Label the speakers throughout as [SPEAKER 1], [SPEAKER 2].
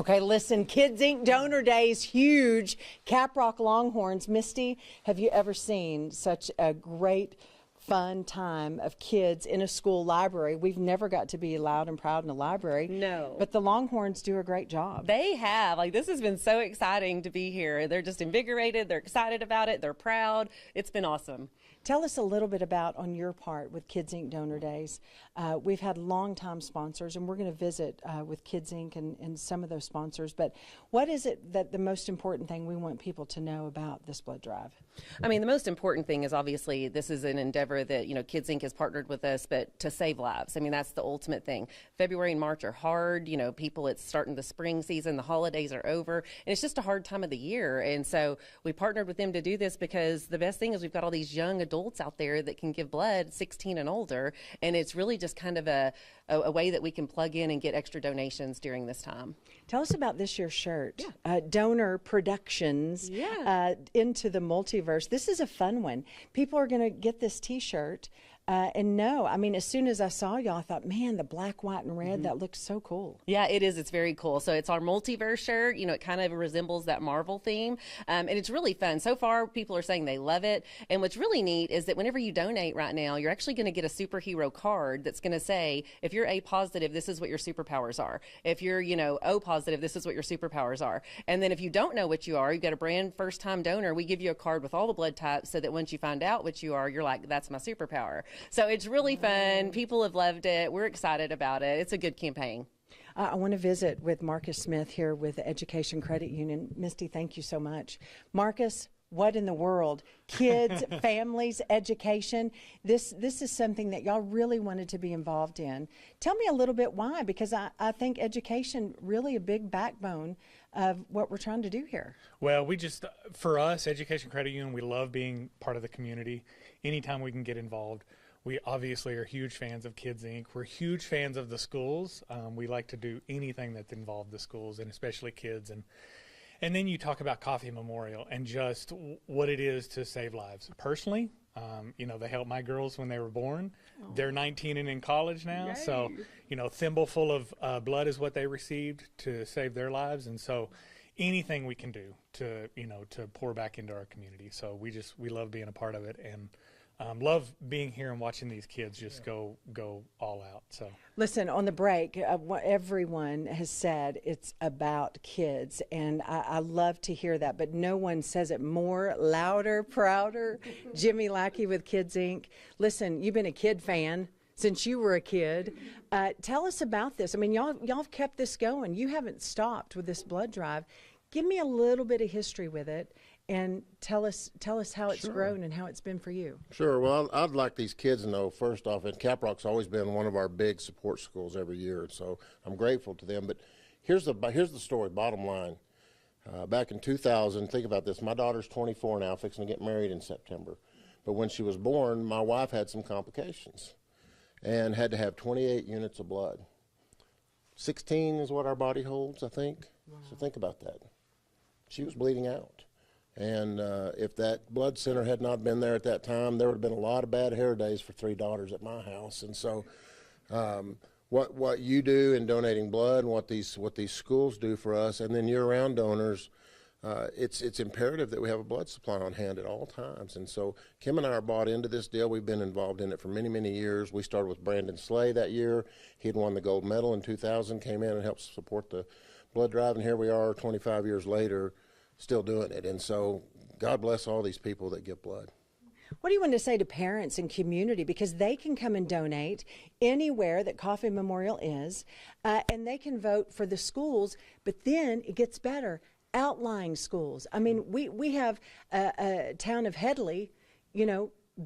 [SPEAKER 1] Okay, listen, Kids Inc. Donor Day is huge. Caprock Longhorns. Misty, have you ever seen such a great, fun time of kids in a school library? We've never got to be loud and proud in a library.
[SPEAKER 2] No.
[SPEAKER 1] But the Longhorns do a great job.
[SPEAKER 2] They have. Like, this has been so exciting to be here. They're just invigorated. They're excited about it. They're proud. It's been awesome.
[SPEAKER 1] Tell us a little bit about, on your part, with Kids Inc. Donor Days. We've had longtime sponsors, and we're going to visit with Kids Inc. and some of those sponsors. But what is it that the most important thing we want people to know about this blood drive?
[SPEAKER 2] I mean, the most important thing is obviously this is an endeavor that, Kids Inc. has partnered with us, but to save lives. I mean, that's the ultimate thing. February and March are hard. People, it's starting the spring season, the holidays are over, and it's just a hard time of the year. And so we partnered with them to do this because the best thing is we've got all these young adults out there that can give blood, 16 and older, and it's really just kind of a way that we can plug in and get extra donations during this time.
[SPEAKER 1] Tell us about this year's shirt.
[SPEAKER 2] Yeah.
[SPEAKER 1] Donor Productions.
[SPEAKER 2] Yeah.
[SPEAKER 1] Into the Multiverse. This is a fun one. People are going to get this T-shirt. And no, I mean, as soon as I saw y'all, I thought, man, the black, white, and red, that looks so cool.
[SPEAKER 2] Yeah, it is. It's very cool. So it's our multiverse shirt. It kind of resembles that Marvel theme. And it's really fun. So far, people are saying they love it. And what's really neat is that whenever you donate right now, you're actually going to get a superhero card that's going to say, if you're A positive, this is what your superpowers are. If you're, O positive, this is what your superpowers are. And then if you don't know what you are, you've got a brand first time donor, we give you a card with all the blood types so that once you find out what you are, you're like, that's my superpower. So it's really fun. People have loved it. We're excited about it. It's a good campaign.
[SPEAKER 1] I want to visit with Marcus Smith here with the Education Credit Union. Misty, thank you so much. Marcus, what in the world? Kids, families, education. This is something that y'all really wanted to be involved in. Tell me a little bit why, because I think education really a big backbone of what we're trying to do here.
[SPEAKER 3] Well, for us, Education Credit Union, we love being part of the community. Anytime we can get involved. We obviously are huge fans of Kids Inc. We're huge fans of the schools. We like to do anything that's involved the schools and especially kids. And then you talk about Coffee Memorial and just what it is to save lives. Personally, they helped my girls when they were born. Oh. They're 19 and in college now. Yay. So, thimble full of blood is what they received to save their lives. And so anything we can do to pour back into our community. So we love being a part of it and love being here and watching these kids just go all out. So
[SPEAKER 1] listen, on the break, everyone has said it's about kids, and I love to hear that, but no one says it more, louder, prouder. Jimmy Lackey with Kids Inc. Listen, you've been a kid fan since you were a kid. Tell us about this. I mean, y'all have kept this going. You haven't stopped with this blood drive. Give me a little bit of history with it. And tell us how it's grown and how it's been for you.
[SPEAKER 4] Sure. Well, I'd like these kids to know, first off, and Caprock's always been one of our big support schools every year, so I'm grateful to them. But here's the story, bottom line. Back in 2000, think about this, my daughter's 24 now, fixing to get married in September. But when she was born, my wife had some complications and had to have 28 units of blood. 16 is what our body holds, I think. Wow. So think about that. She was bleeding out. And if that blood center had not been there at that time, there would have been a lot of bad hair days for three daughters at my house. And so what you do in donating blood and what these schools do for us, and then year-round donors, it's imperative that we have a blood supply on hand at all times. And so Kim and I are bought into this deal. We've been involved in it for many, many years. We started with Brandon Slay that year. He had won the gold medal in 2000, came in and helped support the blood drive, and here we are 25 years later still doing it. And so God bless all these people that give blood.
[SPEAKER 1] What do you want to say to parents and community? Because they can come and donate anywhere that Coffee Memorial is, and they can vote for the schools, but then it gets better. Outlying schools. I mean, we have a town of Headley,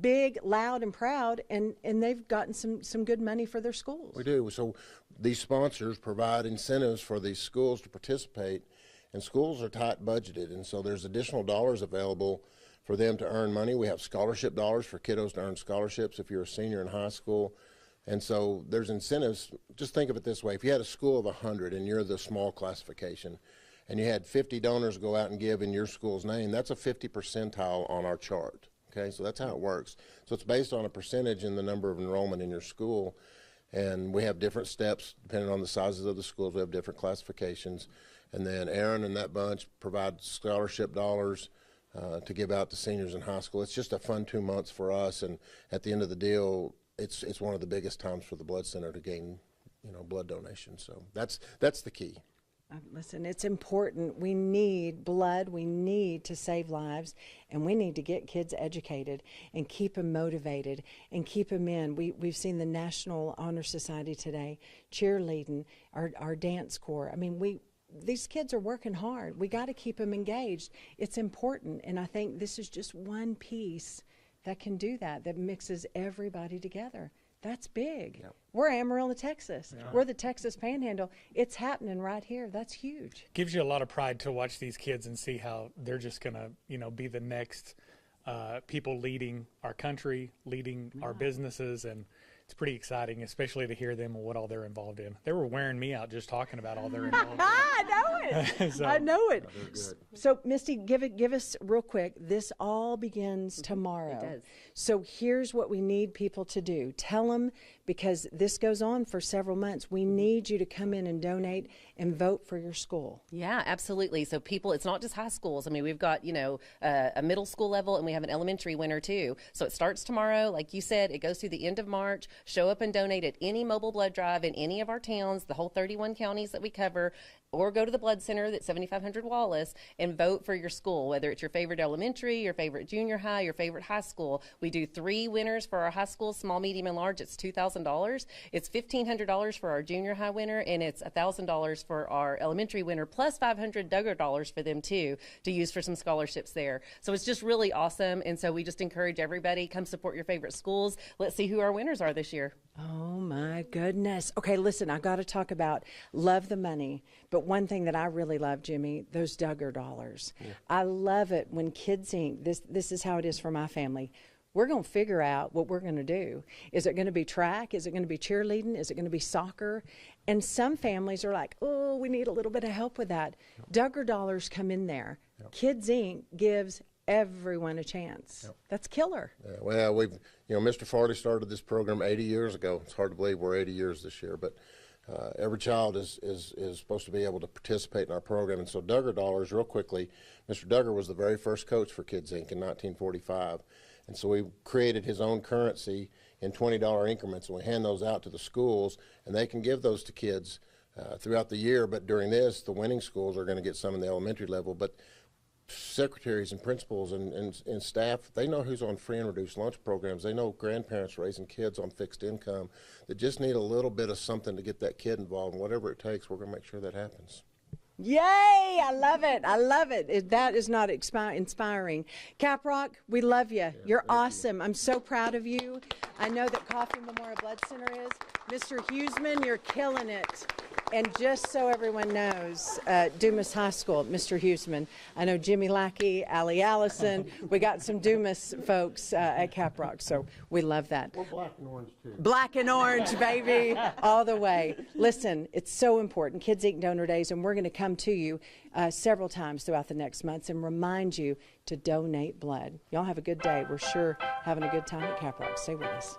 [SPEAKER 1] big, loud, and proud, and they've gotten some good money for their schools.
[SPEAKER 4] We do. So these sponsors provide incentives for these schools to participate, and schools are tight budgeted, and so there's additional dollars available for them to earn money. We have scholarship dollars for kiddos to earn scholarships if you're a senior in high school. And so there's incentives. Just think of it this way. If you had a school of 100 and you're the small classification, and you had 50 donors go out and give in your school's name, that's a 50 percentile on our chart. Okay, so that's how it works. So it's based on a percentage in the number of enrollment in your school. And we have different steps depending on the sizes of the schools. We have different classifications. And then Aaron and that bunch provide scholarship dollars to give out to seniors in high school. It's just a fun 2 months for us, and at the end of the deal, it's one of the biggest times for the Blood Center to gain, blood donations. So that's the key.
[SPEAKER 1] Listen, it's important. We need blood. We need to save lives, and we need to get kids educated and keep them motivated and keep them in. We've seen the National Honor Society today, cheerleading, our dance corps. I mean, these kids are working hard. We got to keep them engaged. It's important, and I think this is just one piece that can do that mixes everybody together. That's big. Yep. We're Amarillo, Texas. Yeah. We're the Texas Panhandle. It's happening right here. That's huge.
[SPEAKER 3] Gives you a lot of pride to watch these kids and see how they're just going to, be the next people leading our country, leading our businesses, and it's pretty exciting, especially to hear them and what all they're involved in. They were wearing me out just talking about all they're involved in.
[SPEAKER 1] I know it.
[SPEAKER 3] So,
[SPEAKER 1] I know it.
[SPEAKER 4] Good.
[SPEAKER 1] So, Misty, give us real quick. This all begins tomorrow.
[SPEAKER 2] It does.
[SPEAKER 1] So here's what we need people to do. Tell them, because this goes on for several months, we need you to come in and donate and vote for your school.
[SPEAKER 2] Yeah, absolutely. So people, it's not just high schools. I mean, we've got, a middle school level, and we have an elementary winner too. So it starts tomorrow. Like you said, it goes through the end of March. Show up and donate at any mobile blood drive in any of our towns, the whole 31 counties that we cover, or go to the Blood Center that's 7500 Wallace and vote for your school, whether it's your favorite elementary, your favorite junior high, your favorite high school. We do 3 winners for our high school, small, medium, and large. It's $2,000. It's $1,500 for our junior high winner, and it's $1,000 for our elementary winner, plus $500 Duggar dollars for them too, to use for some scholarships there. So it's just really awesome, and so we just encourage everybody, come support your favorite schools. Let's see who our winners are this year.
[SPEAKER 1] Oh my goodness. Okay, listen, I got to talk about love the money, but one thing that I really love, Jimmy, those Duggar dollars. Yeah. I love it when Kids Inc., this is how it is for my family. We're going to figure out what we're going to do. Is it going to be track? Is it going to be cheerleading? Is it going to be soccer? And some families are like, oh, we need a little bit of help with that. Yep. Duggar dollars come in there. Yep. Kids Inc. gives everyone a chance. Yep. That's killer.
[SPEAKER 4] Yeah, well, Mr. Farley started this program 80 years ago. It's hard to believe we're 80 years this year, but every child is supposed to be able to participate in our program. And so Duggar dollars, real quickly, Mr. Duggar was the very first coach for Kids Inc. in 1945. And so we created his own currency in $20 increments, and we hand those out to the schools, and they can give those to kids throughout the year. But during this, the winning schools are going to get some in the elementary level. But secretaries and principals and staff, they know who's on free and reduced lunch programs. They know grandparents raising kids on fixed income that just need a little bit of something to get that kid involved. And whatever it takes, we're going to make sure that happens.
[SPEAKER 1] Yay! I love it. I love it. That is not inspiring. Caprock, we love you. Yeah, you're awesome. You. I'm so proud of you. I know that Coffee Memorial Blood Center is. Mr. Huseman, you're killing it. And just so everyone knows, Dumas High School, Mr. Huseman. I know Jimmy Lackey, Allie Allison. We got some Dumas folks at Caprock, so we love that.
[SPEAKER 4] We're black and orange, too.
[SPEAKER 1] Black and orange, baby, all the way. Listen, it's so important. Kids Inc. Donor Days, and we're going to come to you several times throughout the next months and remind you to donate blood. Y'all have a good day. We're sure having a good time at Caprock. Stay with us.